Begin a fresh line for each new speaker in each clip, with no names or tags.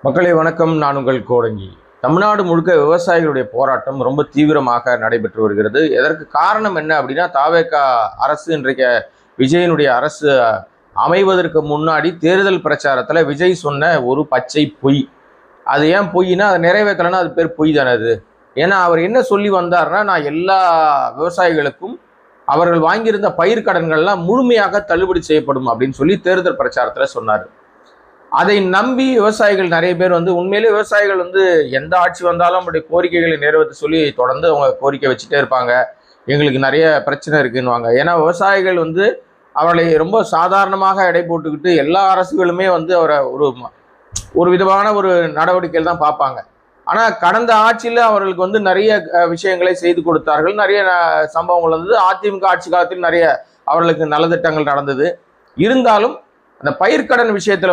மக்களே வணக்கம். நான் உங்கள் கோடங்கி. தமிழ்நாடு முழுக்க விவசாயிகளுடைய போராட்டம் ரொம்ப தீவிரமாக நடைபெற்று வருகிறது. எதற்கு காரணம் என்ன அப்படின்னா, தாவேகா அரசு இன்றைக்கு விஜயனுடைய அரசு அமைவதற்கு முன்னாடி தேர்தல் பிரச்சாரத்தில் விஜய் சொன்ன ஒரு பச்சை பொய். அது ஏன் பொய்னா, அதை நிறைவேற்றலைன்னா அது பேர் பொய் தானே அது. ஏன்னா அவர் என்ன சொல்லி வந்தார்னா, நான் எல்லா விவசாயிகளுக்கும் அவர்கள் வாங்கியிருந்த பயிர் கடன்கள்லாம் முழுமையாக தள்ளுபடி செய்யப்படும் அப்படின்னு சொல்லி தேர்தல் பிரச்சாரத்தில் சொன்னார். அதை நம்பி விவசாயிகள் நிறைய பேர் உண்மையிலே விவசாயிகள் எந்த ஆட்சி வந்தாலும் அவங்களுடைய கோரிக்கைகளை நிறைவேற்ற சொல்லி தொடர்ந்து அவங்க கோரிக்கை வச்சுட்டே இருப்பாங்க. எங்களுக்கு நிறைய பிரச்சனை இருக்குன்னுவாங்க. ஏன்னா விவசாயிகள் அவர்களை ரொம்ப சாதாரணமாக எடை போட்டுக்கிட்டு எல்லா அரசுகளுமே அவரை ஒரு விதமான ஒரு நடவடிக்கைகள் தான் பார்ப்பாங்க. ஆனால் கடந்த ஆட்சியில் அவர்களுக்கு நிறைய விஷயங்களை செய்து கொடுத்தார்கள். நிறைய சம்பவங்கள் அதிமுக ஆட்சி காலத்தில் நிறைய அவர்களுக்கு நலத்திட்டங்கள் நடந்தது. இருந்தாலும் அந்த பயிர்க்கடன் விஷயத்துல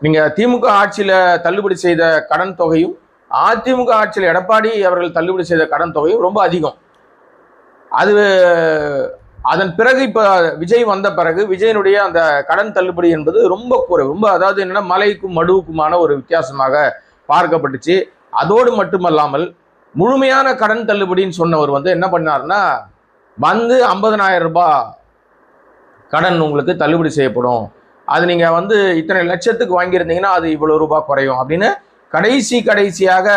நீங்க திமுக ஆட்சியில தள்ளுபடி செய்த கடன் தொகையும் அதிமுக ஆட்சியில் எடப்பாடி அவர்கள் தள்ளுபடி செய்த கடன் தொகையும் ரொம்ப அதிகம். அதன் பிறகு இப்ப விஜய் வந்த பிறகு விஜயனுடைய அந்த கடன் தள்ளுபடி என்பது ரொம்ப குறை. ரொம்ப அதாவது என்னன்னா, மலைக்கும் மடுவுக்குமான ஒரு வித்தியாசமாக பார்க்கப்பட்டுச்சு. அதோடு மட்டுமல்லாமல் முழுமையான கடன் தள்ளுபடின்னு சொன்னவர் என்ன பண்ணாருன்னா, 50,000 ரூபாய் கடன் உங்களுக்கு தள்ளுபடி செய்யப்படும், அது நீங்கள் இத்தனை லட்சத்துக்கு வாங்கியிருந்தீங்கன்னா அது இவ்வளோ ரூபாய் குறையும் அப்படின்னு கடைசியாக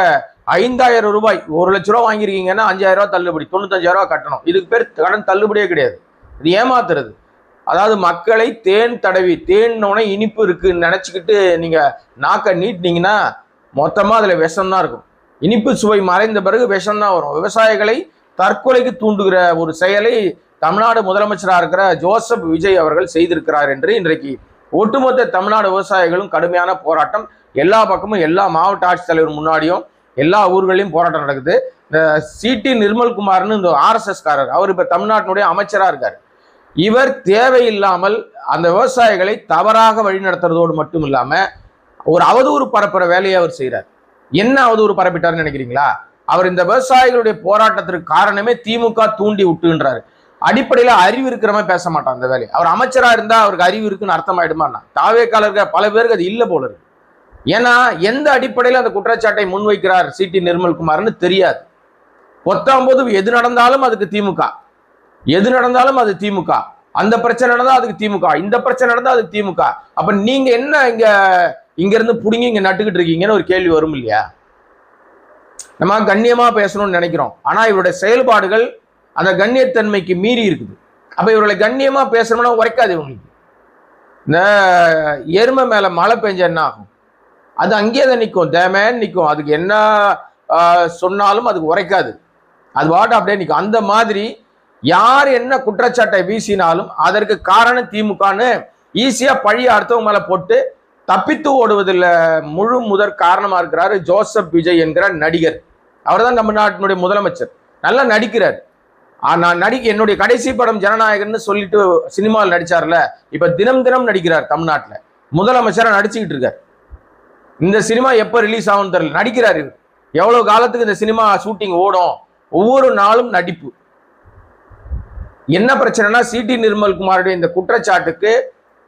5,000 ரூபாய், 1 லட்ச ரூபா வாங்கியிருக்கீங்கன்னா 5,000 ரூபா தள்ளுபடி, 95,000 ரூபா கட்டணும். இதுக்கு பேர் கடன் தள்ளுபடியே கிடையாது. இது ஏமாத்துறது. அதாவது மக்களை தேன் தடவி தேன்னோட இனிப்பு இருக்குன்னு நினச்சிக்கிட்டு நீங்கள் நாக்கை நீட்டினீங்கன்னா மொத்தமாக அதில் விஷம்தான் இருக்கும். இனிப்பு சுவை மறைந்த பிறகு விஷம்தான் வரும். விவசாயிகளை தற்கொலைக்கு தூண்டுகிற ஒரு செயலை தமிழ்நாடு முதலமைச்சராக இருக்கிற ஜோசப் விஜய் அவர்கள் செய்திருக்கிறார் என்று இன்றைக்கு ஒட்டுமொத்த தமிழ்நாடு விவசாயிகளும் கடுமையான போராட்டம். எல்லா பக்கமும் எல்லா மாவட்ட ஆட்சித்தலைவர் முன்னாடியும் எல்லா ஊர்களிலும் போராட்டம் நடக்குது. இந்த சிடி நிர்மல்குமார்னு இந்த RSS காரர், அவர் இப்ப தமிழ்நாட்டினுடைய அமைச்சராக இருக்கார். இவர் தேவையில்லாமல் அந்த விவசாயிகளை தவறாக வழிநடத்துறதோடு மட்டும் இல்லாம ஒரு அவதூறு பரப்புற வேலையை அவர் செய்கிறார். என்ன அவதூறு பரப்பிட்டாருன்னு நினைக்கிறீங்களா? அவர் இந்த விவசாயிகளுடைய போராட்டத்திற்கு காரணமே திமுக தூண்டி விட்டுன்றாரு. அடிப்படையில் அறிவு இருக்கிற மாதிரி பேச மாட்டான் அந்த வேலையை. அவர் அமைச்சராக இருந்தா அவருக்கு அறிவு இருக்குன்னு அர்த்தமாயிடுமாண்ணா? தாவேக்கால பல பேருக்கு அது இல்லை போல இருக்கு. ஏன்னா எந்த அடிப்படையில் அந்த குற்றச்சாட்டை முன்வைக்கிறார் சிடி நிர்மல்குமார்னு தெரியாது. 19 எது நடந்தாலும் அதுக்கு திமுக, எது நடந்தாலும் அது திமுக, அந்த பிரச்சனை நடந்தா அதுக்கு திமுக, இந்த பிரச்சனை நடந்தா அதுக்கு திமுக. அப்ப நீங்க என்ன இங்க இருந்து புடுங்கி இங்க நட்டுக்கிட்டு இருக்கீங்கன்னு ஒரு கேள்வி வரும் இல்லையா? நம்ம கண்ணியமா பேசணும்னு நினைக்கிறோம், ஆனா இவருடைய செயல்பாடுகள் அந்த கண்ணியத்தன்மைக்கு மீறி இருக்குது. அப்ப இவர்களை கண்ணியமா பேசணும்னா உரைக்காது. இவங்களுக்கு இந்த எருமை மேல மழை பெஞ்ச என்ன ஆகும்? அது அங்கேயே தான் நிற்கும், தேமேன்னு நிற்கும். அதுக்கு என்ன சொன்னாலும் அதுக்கு உரைக்காது, அது வாட்ட அப்படியே நிற்கும். அந்த மாதிரி யார் என்ன குற்றச்சாட்டை வீசினாலும் அதற்கு காரணம் திமுகன்னு ஈஸியா பழிய அடுத்தவங்க மேல போட்டு தப்பித்து ஓடுவதில் முழு முதற் காரணமா இருக்கிறாரு ஜோசப் விஜய் என்கிற நடிகர். அவர் தான் தமிழ்நாட்டினுடைய முதலமைச்சர், நல்லா நடிக்கிறார். நான் என்னுடைய கடைசி படம் ஜனநாயகன்னு சொல்லிட்டு சினிமாவில் நடிச்சார்ல, இப்ப தினம் தினம் நடிக்கிறார். தமிழ்நாட்டில் முதலமைச்சரா நடிச்சுக்கிட்டு இருக்கார். இந்த சினிமா எப்ப ரிலீஸ் ஆகும்னு தெரியல, நடிக்கிறார். எவ்வளவு காலத்துக்கு இந்த சினிமா ஷூட்டிங் ஓடும்? ஒவ்வொரு நாளும் நடிப்பு. என்ன பிரச்சனைனா, சிடி நிர்மல்குமாருடைய இந்த குற்றச்சாட்டுக்கு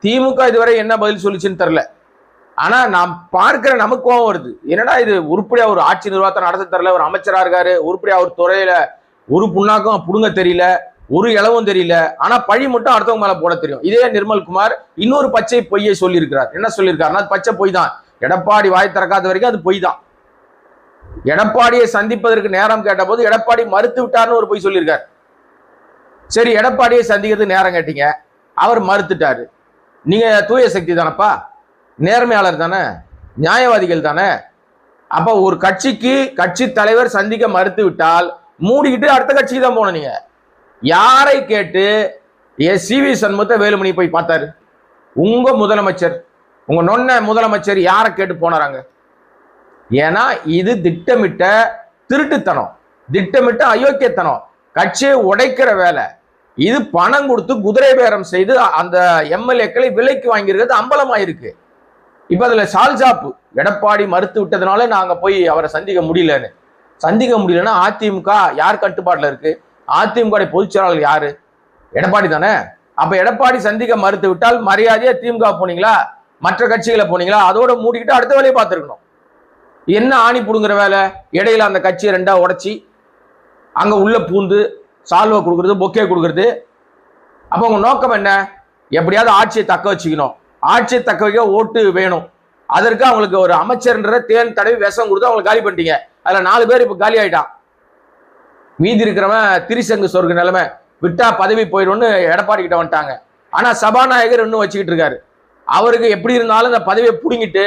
திமுக இதுவரை என்ன பதில் சொல்லிச்சுன்னு தெரியல. ஆனா நான் பார்க்கிற நமக்கு கோவம் வருது. என்னடா இது, உருப்படியா ஒரு ஆட்சி நிர்வாகத்தை நடத்த தெரியல, ஒரு அமைச்சரா இருக்காரு, உருப்படியா ஒரு துறையில ஒரு புண்ணாக்கும் புடுங்க தெரியல, ஒரு இளவும் தெரியல, ஆனா பழி மட்டும் அடுத்தவங்க மேல போட தெரியும். இதே நிர்மல்குமார் இன்னொரு பச்சை பொய்யை சொல்லியிருக்கிறார். என்ன சொல்லியிருக்காருன்னா, அது பச்சை பொய் தான். எடப்பாடி வாய் திறக்காத வரைக்கும் அது பொய் தான். எடப்பாடியை சந்திப்பதற்கு நேரம் கேட்ட போது எடப்பாடி மறுத்து விட்டார்னு ஒரு பொய் சொல்லியிருக்காரு. சரி, எடப்பாடியை சந்திக்கிறதுக்கு நேரம் கேட்டீங்க, அவர் மறுத்துட்டாரு. நீங்க தூய சக்தி தானப்பா, நேர்மையாளர் தானே, நியாயவாதிகள் தானே. அப்ப ஒரு கட்சிக்கு கட்சி தலைவர் சந்திக்க மறுத்து விட்டால் மூடிக்கிட்டு அடுத்த கட்சிக்கு தான் போன. நீங்க யாரை கேட்டு CV சண்முகத்தை வேலுமணி போய் பார்த்தாரு? உங்க முதலமைச்சர், உங்க நொன்ன முதலமைச்சர் யாரை கேட்டு போனாராங்க? ஏன்னா இது திட்டமிட்ட திருட்டுத்தனம், திட்டமிட்ட அயோக்கியத்தனம், கட்சியை உடைக்கிற வேலை. இது பணம் கொடுத்து குதிரை பேரம் செய்து அந்த MLA-க்களை விலைக்கு வாங்கியிருக்கிறது அம்பலமாயிருக்கு. இப்ப அதுல சால்ஜாப்பு, எடப்பாடி மறுத்து விட்டதுனால நாங்க போய் அவரை சந்திக்க முடியலன்னு. சந்திக்க முடியலன்னா அதிமுக யார் கட்டுப்பாட்டில் இருக்கு? அதிமுக பொதுச் செயலாளர் யாரு? எடப்பாடி தானே. அப்ப எடப்பாடி சந்திக்க மறுத்து விட்டால் மரியாதையா திமுக போனீங்களா? மற்ற கட்சிகளை போனீங்களா, அதோட மூடிக்கிட்டு அடுத்த வேலையை பார்த்துருக்கணும். என்ன ஆணி புடுங்குற வேலை? இடையில அந்த கட்சியை ரெண்டா உடைச்சி அங்க உள்ள பூந்து சால்வை கொடுக்கறது, பொக்கே கொடுக்கறது. அப்ப உங்க நோக்கம் என்ன? எப்படியாவது ஆட்சியை தக்க வச்சுக்கணும். ஆட்சியை தக்க வைக்க ஓட்டு வேணும். அதற்கு அவங்களுக்கு ஒரு அமைச்சர்ன்ற தேன் தடவி விஷம் கொடுத்து அவங்களுக்கு காலி பண்ணிட்டீங்க. அதுல 4 பேர் இப்ப காலி ஆயிட்டான். மீதி இருக்கிறவன் திரிசங்கு சொர்க்க நிலைமை, விட்டா பதவி போயிடும்னு எடப்பாடி கிட்ட வந்துட்டாங்க. ஆனா சபாநாயகர் இன்னும் வச்சுக்கிட்டு இருக்காரு. அவருக்கு எப்படி இருந்தாலும் இந்த பதவியை பிடுங்கிட்டு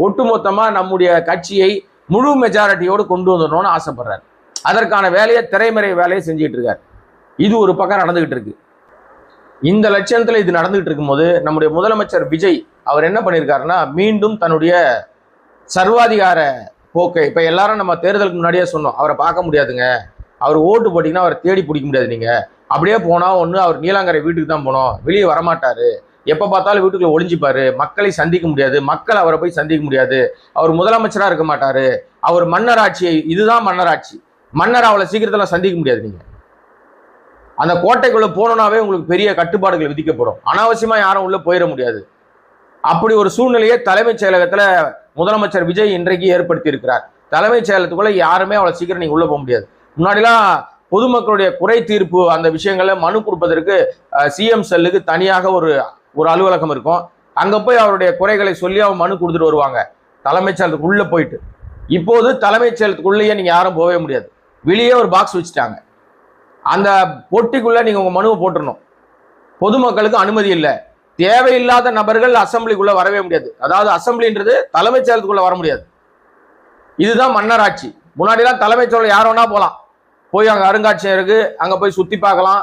ஒட்டுமொத்தமா நம்முடைய கட்சியை முழு மெஜாரிட்டியோடு கொண்டு வந்துடணும்னு ஆசைப்படுறாரு. அதற்கான வேலையை, திரைமறை வேலையை செஞ்சுட்டு இருக்காரு. இது ஒரு பக்கம் நடந்துகிட்டு இருக்கு. இந்த லட்சணத்துல இது நடந்துகிட்டு இருக்கும்போது நம்முடைய முதலமைச்சர் விஜய் அவர் என்ன பண்ணியிருக்காருன்னா, மீண்டும் தன்னுடைய சர்வாதிகார போக்கை, இப்ப எல்லாரும் நம்ம தேர்தலுக்கு முன்னாடியே சொன்னோம், அவரை பார்க்க முடியாதுங்க, அவர் ஓட்டு போட்டீங்கன்னா அவரை தேடி பிடிக்க முடியாது, நீங்க அப்படியே போனா ஒன்று அவர் நீலாங்கரை வீட்டுக்கு தான் போனோம், வெளியே வரமாட்டாரு, எப்ப பார்த்தாலும் வீட்டுக்குள்ள ஒளிஞ்சிப்பாரு, மக்களை சந்திக்க முடியாது, மக்கள் அவரை போய் சந்திக்க முடியாது, அவர் முதலமைச்சரா இருக்க மாட்டாரு, அவர் மன்னராட்சியை, இதுதான் மன்னராட்சி, மன்னர் அவளை சீக்கிரத்தில் சந்திக்க முடியாது, நீங்க அந்த கோட்டைக்குள்ள போனோம்னாவே உங்களுக்கு பெரிய கட்டுப்பாடுகள் விதிக்கப்படும், அனாவசியமா யாரும் உள்ள போயிட முடியாது. அப்படி ஒரு சூழ்நிலையை தலைமைச் செயலகத்துல முதலமைச்சர் விஜய் இன்றைக்கு ஏற்படுத்தி இருக்கிறார். தலைமைச் செயலகத்துக்குள்ள யாருமே அவ்வளவு சீக்கிரம் நீங்க உள்ள போக முடியாது. முன்னாடிலாம் பொதுமக்களுடைய குறை தீர்ப்பு அந்த விஷயங்களை மனு கொடுப்பதற்கு சிஎம் செல்லுக்கு தனியாக ஒரு அலுவலகம் இருக்கும். அங்க போய் அவருடைய குறைகளை சொல்லி அவங்க மனு கொடுத்துட்டு வருவாங்க தலைமைச் செயலகத்துக்கு உள்ள போயிட்டு. இப்போது தலைமைச் செயலகத்துக்குள்ளேயே நீங்க யாரும் போகவே முடியாது. வெளியே ஒரு பாக்ஸ் வச்சுட்டாங்க. அந்த பொட்டிக்குள்ள நீங்க உங்க மனுவை போட்டுடணும். பொதுமக்களுக்கு அனுமதி இல்லை. தேவையில்லாத நபர்கள் அசம்பிளிக்குள்ள வரவே முடியாது. அதாவது அசம்பிளின்றது தலைமைச் செயலகத்துக்குள்ள வர முடியாது. இதுதான் மன்னராட்சி. முன்னாடிலாம் தலைமைச் செயலகம் யார் வேணா போகலாம், போய் அங்கே அருங்காட்சியகம் இருக்கு, அங்கே போய் சுற்றி பார்க்கலாம்,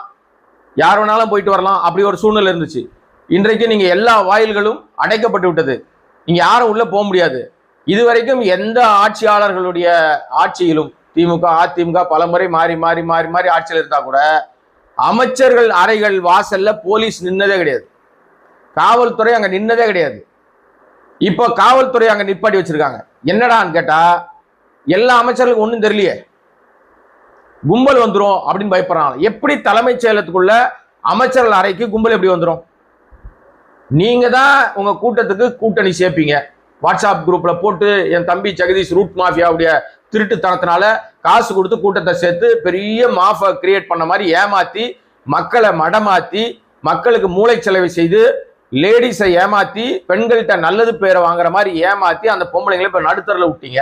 யார் வேணாலும் போயிட்டு வரலாம், அப்படி ஒரு சூழ்நிலை இருந்துச்சு. இன்றைக்கு நீங்க எல்லா வாயில்களும் அடைக்கப்பட்டு விட்டது. நீங்க யாரும் உள்ள போக முடியாது. இதுவரைக்கும் எந்த ஆட்சியாளர்களுடைய ஆட்சியிலும் திமுக அதிமுக பலமுறை மாறி மாறி மாறி மாறி ஆட்சியில் இருந்தா கூட அமைச்சர்கள் அறைகள் வாசல்ல போலீஸ் நின்னதே கிடையாது, காவல்துறை அங்க நின்னதே கிடையாது. இப்போ காவல்துறை அங்க நிப்பாட்டி வச்சிருக்காங்க. என்னடான்னு கேட்டா, எல்லா அமைச்சர்களுக்கும் ஒன்றும் தெரியலையே, கும்பல் வந்துடும் அப்படின்னு பயப்படுறாங்க. எப்படி தலைமைச் செயலகத்துக்குள்ள அமைச்சர்கள் அறைக்கு கும்பல் எப்படி வந்துடும்? நீங்க தான் உங்க கூட்டத்துக்கு கூட்டணி சேர்ப்பீங்க. வாட்ஸ்அப் குரூப்ல போட்டு என் தம்பி ஜெகதீஷ் ரூட் மாஃபியாவுடைய திருட்டுத்தனத்தினால காசு கொடுத்து கூட்டத்தை சேர்த்து பெரிய மாஃபை கிரியேட் பண்ண மாதிரி ஏமாத்தி, மக்களை மடமாத்தி, மக்களுக்கு மூளை செலவு செய்து, லேடிஸை ஏமாத்தி, பெண்கள்கிட்ட நல்லது பேரை வாங்குற மாதிரி ஏமாத்தி அந்த பொம்பளைங்களை இப்ப நடுத்தரில் விட்டீங்க.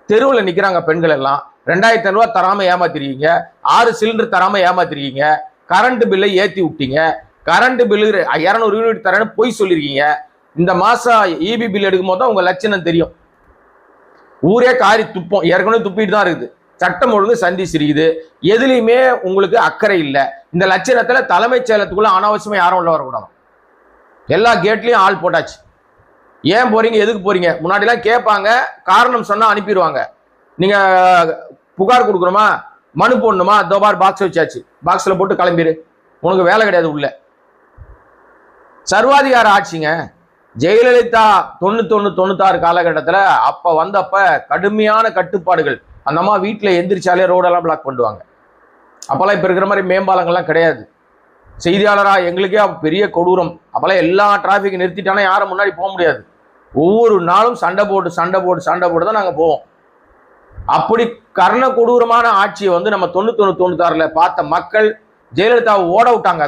தெருவில் நிற்கிறாங்க பெண்கள் எல்லாம். 2500 ரூபா தராம ஏமாத்திருக்கீங்க, 6 சிலிண்டர் தராம ஏமாத்திருக்கீங்க, கரண்ட் பில்லை ஏற்றி விட்டீங்க, கரண்ட் பில்லு 200 யூனிட் தரேன்னு பொய் சொல்லியிருக்கீங்க. இந்த மாசம் இபி பில் எடுக்கும் போது தான் உங்க லட்சணம் தெரியும். ஊரே காரி துப்பம், ஏற்கனவே துப்பிட்டு தான் இருக்குது. சட்டம் ஒழுங்கு சந்தி சிரிக்குது. எதுலையுமே உங்களுக்கு அக்கறை இல்லை. இந்த லட்சணத்துல தலைமைச் செயலகத்துக்குள்ள அனாவசியமா யாரும் உள்ள வரக்கூடாது. எல்லா கேட்லயும் ஆள் போட்டாச்சு. ஏன் போறீங்க, எதுக்கு போறீங்க? முன்னாடிலாம் கேட்பாங்க, காரணம் சொன்னா அனுப்பிடுவாங்க. நீங்க புகார் கொடுக்கணுமா, மனு போடணுமா, தோபார் பாக்ஸ் வச்சாச்சு, பாக்ஸ்ல போட்டு கிளம்பிடு, உனக்கு வேலை கிடையாது உள்ள. சர்வாதிகார ஆட்சிங்க. ஜெயலலிதா 91 96 காலகட்டத்தில் அப்ப வந்தப்ப கடுமையான கட்டுப்பாடுகள். அந்த அம்மா வீட்டில் எந்திரிச்சாலே ரோடெல்லாம் பிளாக் பண்ணுவாங்க. அப்பெல்லாம் இப்ப இருக்கிற மாதிரி மேம்பாலங்கள்லாம் கிடையாது. செய்தியாளரா எங்களுக்கே பெரிய கொடூரம். அப்பெல்லாம் எல்லா டிராபிக் நிறுத்திட்டானா யாரும் முன்னாடி போக முடியாது. ஒவ்வொரு நாளும் சண்டை போட்டு தான் நாங்க போவோம். அப்படி கர்ண கொடூரமான ஆட்சியை வந்து நம்ம 91 96 பார்த்த மக்கள் ஜெயலலிதாவை ஓட விட்டாங்க.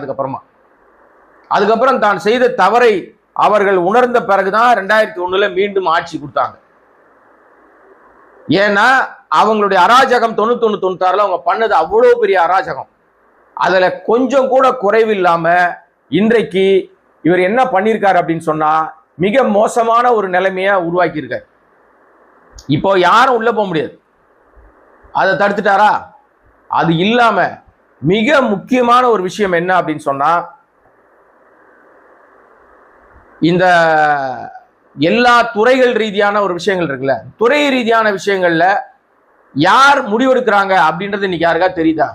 அதுக்கப்புறம் தான் செய்த தவறை அவர்கள் உணர்ந்த பிறகுதான் 2001 மீண்டும் ஆட்சி கொடுத்தாங்க. ஏன்னா அவங்களுடைய அராஜகம் 91 96 அவங்க பண்ணது அவ்வளவு பெரிய அராஜகம். அதுல கொஞ்சம் கூட குறைவில்லாம இன்றைக்கு இவர் என்ன பண்ணியிருக்காரு அப்படின்னு சொன்னா, மிக மோசமான ஒரு நிலைமையை உருவாக்கி இருக்காரு. இப்போ யாரும் உள்ள போக முடியாது. அதை தடுத்துட்டாரா? அது இல்லாம மிக முக்கியமான ஒரு விஷயம் என்ன அப்படின்னு சொன்னா, இந்த எல்லா துறைகள் ரீதியான ஒரு விஷயங்கள் இருக்குல்ல, துறை ரீதியான விஷயங்கள்ல யார் முடிவெடுக்கிறாங்க அப்படின்றது இன்னைக்கு யாருக்கா தெரியுதா?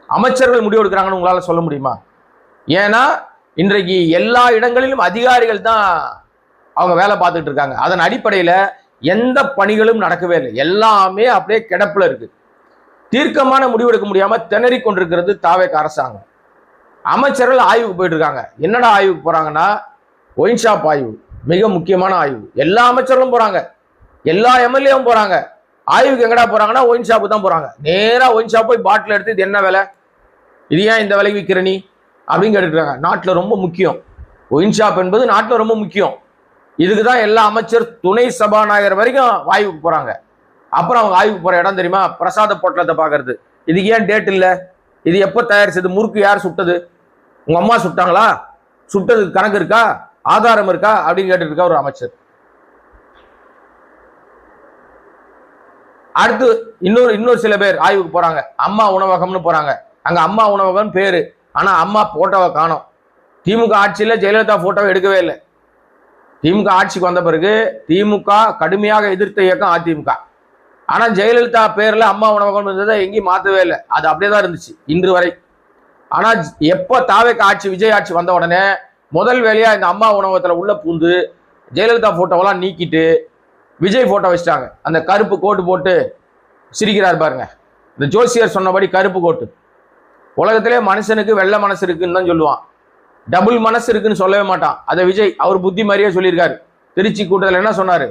அமைச்சர்கள் முடிவெடுக்கிறாங்கன்னு உங்களால சொல்ல முடியுமா? ஏன்னா இன்றைக்கு எல்லா இடங்களிலும் அதிகாரிகள் தான் அவங்க வேலை பார்த்துட்டு இருக்காங்க. அதன் அடிப்படையில எந்த பணிகளும் நடக்கவே இல்லை. எல்லாமே அப்படியே கிடப்புல இருக்கு. தீர்க்கமான முடிவெடுக்க முடியாம திணறி கொண்டிருக்கிறது தாவேக அரசாங்கம். அமைச்சர்கள் ஆய்வுக்கு போயிட்டு இருக்காங்க. என்னடா ஆய்வுக்கு போறாங்கன்னா, ஒயின் ஷாப் ஆய்வு. மிக முக்கியமான ஆய்வு. எல்லா அமைச்சர்களும் போறாங்க, எல்லா எம்எல்ஏவும் போறாங்க. ஆய்வுக்கு எங்கடா போறாங்கன்னா ஒயின் ஷாப்பு தான் போறாங்க. நேரா ஒயின் ஷாப் போய் பாட்டில் எடுத்து இது என்ன விலை, இது ஏன் இந்த விலைக்கு விற்கிற நீ அப்படின்னு கேட்டுக்கிறாங்க. நாட்டில் ரொம்ப முக்கியம் ஒயின் ஷாப் என்பது, நாட்டில் ரொம்ப முக்கியம். இதுக்கு தான் எல்லா அமைச்சர் துணை சபாநாயகர் வரைக்கும் ஆய்வுக்கு போறாங்க. அப்புறம் அவங்க ஆய்வுக்கு போற இடம் தெரியுமா? பிரசாத பொட்டலத்தை பாக்குறது. இதுக்கு ஏன் டேட் இல்லை, இது எப்போ தயாரிச்சது, முறுக்கு யார் சுட்டது, உங்க அம்மா சுட்டாங்களா, சுட்டதுக்கு கணக்கு இருக்கா, ஆதாரம் இருக்கா அப்படின்னு கேட்டு இருக்க ஒரு அமைச்சர். அடுத்து இன்னொரு சில பேர் ஆய்வுக்கு போறாங்க. அம்மா உணவகம்னு போறாங்க. அங்க அம்மா உணவகம் பேரு, ஆனா அம்மா போட்டோவை காணோம். திமுக ஆட்சியில் ஜெயலலிதா போட்டோவை எடுக்கவே இல்லை. திமுக ஆட்சிக்கு வந்த பிறகு திமுக கடுமையாக எதிர்த்த இயக்கம் அதிமுக. ஆனா ஜெயலலிதா பேர்ல அம்மா உணவகம் இருந்ததை எங்கேயும் மாற்றவே இல்லை. அது அப்படியே தான் இருந்துச்சு இன்று வரை. ஆனா எப்போ தாவேக ஆட்சி, விஜய் ஆட்சி வந்த உடனே முதல் வேலையா இந்த அம்மா உணவகத்துல உள்ள பூந்து ஜெயலலிதா போட்டோவெல்லாம் நீக்கிட்டு விஜய் போட்டோ வச்சிட்டாங்க. அந்த கருப்பு கோட்டு போட்டு சிரிக்கிறார் பாருங்க. இந்த ஜோசியர் சொன்னபடி கருப்பு கோட்டு. உலகத்திலே மனுஷனுக்கு வெள்ளை மனசு இருக்குன்னு தான் சொல்லுவான், டபுள் மனசு இருக்குன்னு சொல்லவே மாட்டான். அதை விஜய் அவர் புத்தி மாதிரியே சொல்லியிருக்காரு. திருச்சி கூட்டத்தில் என்ன சொன்னாரு?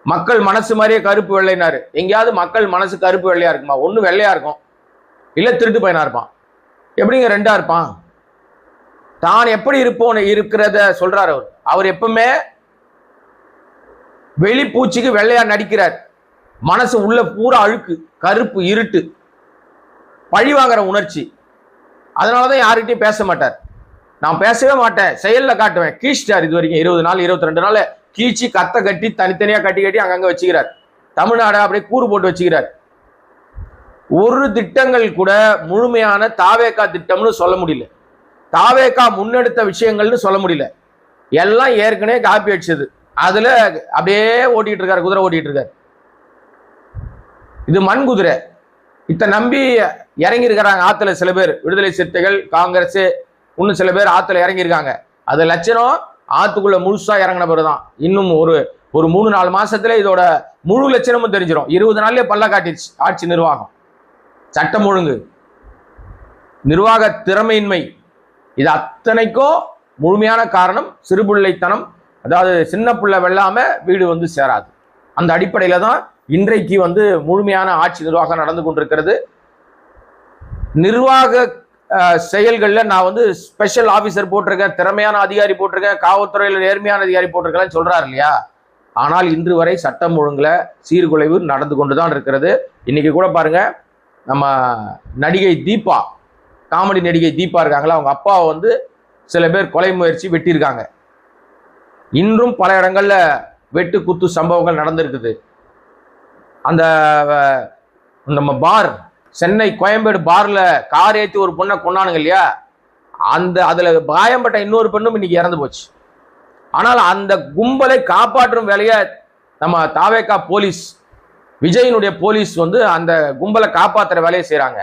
மக்கள் மனசு மாதிரியே கருப்பு வெள்ளைனாரு. எங்கேயாவது மக்கள் மனசு கருப்பு வெள்ளையா இருக்குமா? ஒண்ணு வெள்ளையா இருக்கும், இல்ல திருட்டு பையனா இருப்பான். எப்படிங்க ரெண்டா இருப்பான்? தான் எப்படி இருப்போம் இருக்கிறத சொல்றாரு அவர். அவர் எப்பவுமே வெளிப்பூச்சிக்கு வெள்ளையா நடிக்கிறார். மனசு உள்ள பூரா அழுக்கு, கருப்பு, இருட்டு, பழி வாங்குற உணர்ச்சி. அதனாலதான் யாருக்கிட்டையும் பேச மாட்டார். நான் பேசவே மாட்டேன், செயல்ல காட்டுவேன். கீழ்ச்சார் இது வரைக்கும் 20 நாள் 22 நாள் கீழ்ச்சி கத்த கட்டி தனித்தனியா கட்டி அங்கங்க வச்சுக்கிறார். தமிழ்நாடு அப்படியே கூறு போட்டு வச்சுக்கிறார். ஒரு திட்டங்கள் கூட முழுமையான தாவேகா திட்டம்னு சொல்ல முடியல, தாவேகா முன்னெடுத்த விஷயங்கள்னு சொல்ல முடியல. எல்லாம் ஏற்கனவே காப்பி அடிச்சது. அதுல அப்படியே ஓட்டிட்டு இருக்காரு, குதிரை ஓட்டிட்டு இருக்காரு. இது மண் குதிரை. இத்த நம்பி இறங்கி இருக்கிறாங்க ஆத்துல சில பேர், விடுதலை சிறுத்தைகள், காங்கிரஸ், இன்னும் சில பேர் ஆத்துல இறங்கி இருக்காங்க. அது லட்சணம் ஆத்துக்குள்ள முழுசா இறங்கின பிறகுதான். இன்னும் ஒரு 3-4 மாசத்துல இதோட முழு லட்சணமும் தெரிஞ்சிடும். 20 நாள்லயே பல்ல காட்டிடுச்சு ஆட்சி நிர்வாகம், சட்டம் ஒழுங்கு, நிர்வாக திறமையின்மை. இது அத்தனைக்கும் முழுமையான காரணம் சிறுபிள்ளைத்தனம். அதாவது சின்ன பிள்ளை வெள்ளாம வீடு வந்து சேராது. அந்த அடிப்படையில தான் இன்றைக்கு வந்து முழுமையான ஆட்சி நிர்வாகம் நடந்து கொண்டிருக்கிறது. நிர்வாக செயல்களில் நான் வந்து ஸ்பெஷல் ஆஃபீஸர் போட்டிருக்கேன், திறமையான அதிகாரி போட்டிருக்கேன், காவல்துறையில் நேர்மையான அதிகாரி போட்டிருக்கேன் சொல்றாரு இல்லையா? ஆனால் இன்று வரை சட்டம் ஒழுங்குல சீர்குலைவு நடந்து கொண்டுதான் இருக்கிறது. இன்னைக்கு கூட பாருங்க, நம்ம நடிகை தீபா, காமெடி நடிகை தீபா இருக்காங்களா, அவங்க அப்பாவை வந்து சில பேர் கொலை முயற்சி வெட்டியிருக்காங்க. இன்றும் பல இடங்கள்ல வெட்டு குத்து சம்பவங்கள் நடந்திருக்குது. அந்த நம்ம பார், சென்னை கோயம்பேடு பார்ல கார் ஏற்றி ஒரு பொண்ணை கொண்டானுங்க இல்லையா, அதுல காயம்பட்ட இன்னொரு பெண்ணும் இன்னைக்கு இறந்து போச்சு. ஆனால் அந்த கும்பலை காப்பாற்றும் வேலையை நம்ம தாவேகா போலீஸ், விஜயினுடைய போலீஸ் வந்து அந்த கும்பலை காப்பாற்றுற வேலையை செய்யறாங்க.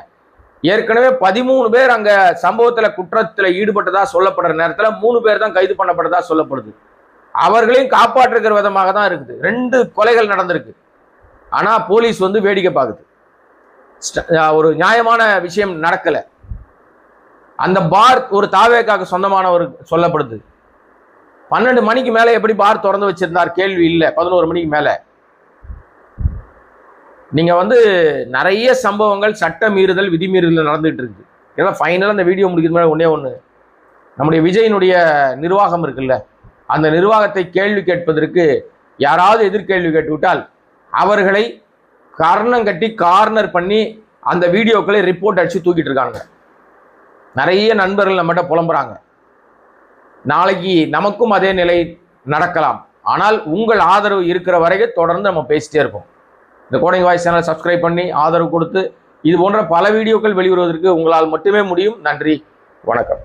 ஏற்கனவே 13 பேர் அங்க சம்பவத்துல குற்றத்துல ஈடுபட்டதா சொல்லப்படுற நேரத்துல 3 பேர் தான் கைது பண்ணப்பட்டதா சொல்லப்படுது. அவர்களையும் காப்பாற்றுகிற விதமாக தான் இருக்குது. 2 கொலைகள் நடந்திருக்கு. ஆனா போலீஸ் வந்து வேடிக்கை பார்க்குது. ஒரு நியாயமான விஷயம் நடக்கல. அந்த பார் ஒரு தாவேகாக்கு சொந்தமான ஒரு சொல்லப்படுது. 12 மணிக்கு மேல எப்படி பார் திறந்து வச்சிருந்தார் கேள்வி இல்லை. 11 மணிக்கு மேல நீங்க வந்து நிறைய சம்பவங்கள் சட்ட மீறுதல், விதி மீறுதல் நடந்துட்டு இருக்கு. ஏன்னா ஃபைனலா அந்த வீடியோ முடிக்கிறது மேலே ஒண்ணு, நம்முடைய விஜயினுடைய நிர்வாகம் இருக்குல்ல, அந்த நிர்வாகத்தை கேள்வி கேட்பதற்கு யாராவது எதிர்கேள்வி கேட்டுவிட்டால் அவர்களை காரணம் கட்டி கார்னர் பண்ணி அந்த வீடியோக்களை ரிப்போர்ட் அடிச்சு தூக்கிட்டு இருக்காங்க. நிறைய நண்பர்கள் நம்மகிட்ட புலம்புறாங்க. நாளைக்கு நமக்கும் அதே நிலை நடக்கலாம். ஆனால் உங்கள் ஆதரவு இருக்கிற வரைக்கும் தொடர்ந்து நம்ம பேசிட்டே இருப்போம். இந்த கோடிங் வாய்ஸ் சேனல் சப்ஸ்கிரைப் பண்ணி ஆதரவு கொடுத்து இது போன்ற பல வீடியோக்கள் வெளிவருவதற்கு உங்களால் மட்டுமே முடியும். நன்றி, வணக்கம்.